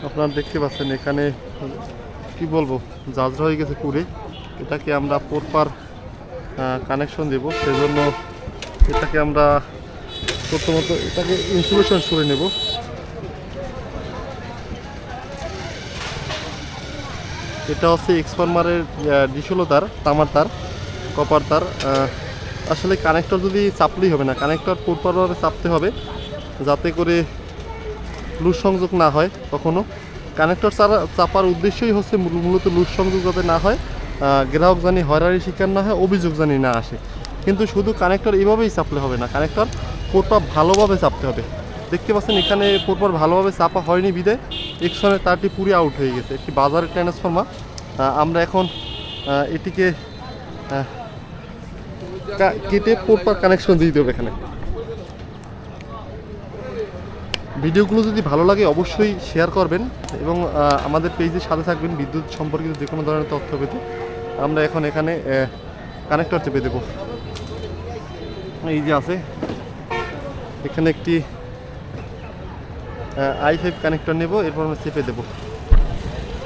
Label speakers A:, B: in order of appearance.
A: আপনারা দেখতে পাচ্ছেন এখানে কি বলবো, জাজরা হয়ে গেছে পুরে। এটাকে আমরা প্রপার কানেকশন দেব, সেজন্য এটাকে আমরা প্রথমত এটাকে ইনসুলেশন করে নেব। এটা হচ্ছে এক্সফর্মারের 16 তার, তামার তার, কপার তার। আসলে কানেক্টর যদি চাপলেই হবে না, কানেক্টর প্রপারভাবে চাপতে হবে যাতে করে লুজ সংযোগ না হয় কখনো। কানেক্টর চাপার উদ্দেশ্যই হচ্ছে মূলত লুজ সংযোগ যাতে না হয়, গ্রাহক জানি হয়রানির শিকার না হয়, অভিযোগ জানি না আসে। কিন্তু শুধু কানেক্টর এভাবেই চাপলে হবে না, কানেক্টর প্রপার ভালোভাবে চাপতে হবে। দেখতে পাচ্ছেন এখানে প্রপার ভালোভাবে চাপা হয়নি বিদায় এক্সনের তারটি পুরো আউট হয়ে গেছে। একটি বাজারের ট্রান্সফর্মার। আমরা এখন এটিকে কেটে প্রপার কানেকশন দিয়ে দেবো এখানে। ভিডিওগুলো যদি ভালো লাগে অবশ্যই শেয়ার করবেন এবং আমাদের পেজের সাথে থাকবেন বিদ্যুৎ সম্পর্কিত যে কোনো ধরনের তথ্য পেতে। আমরা এখন এখানে কানেক্টর চেপে দেব। এই যে আছে এখানে একটি i5 কানেক্টর নেব, এরপর আমরা চেপে দেবো।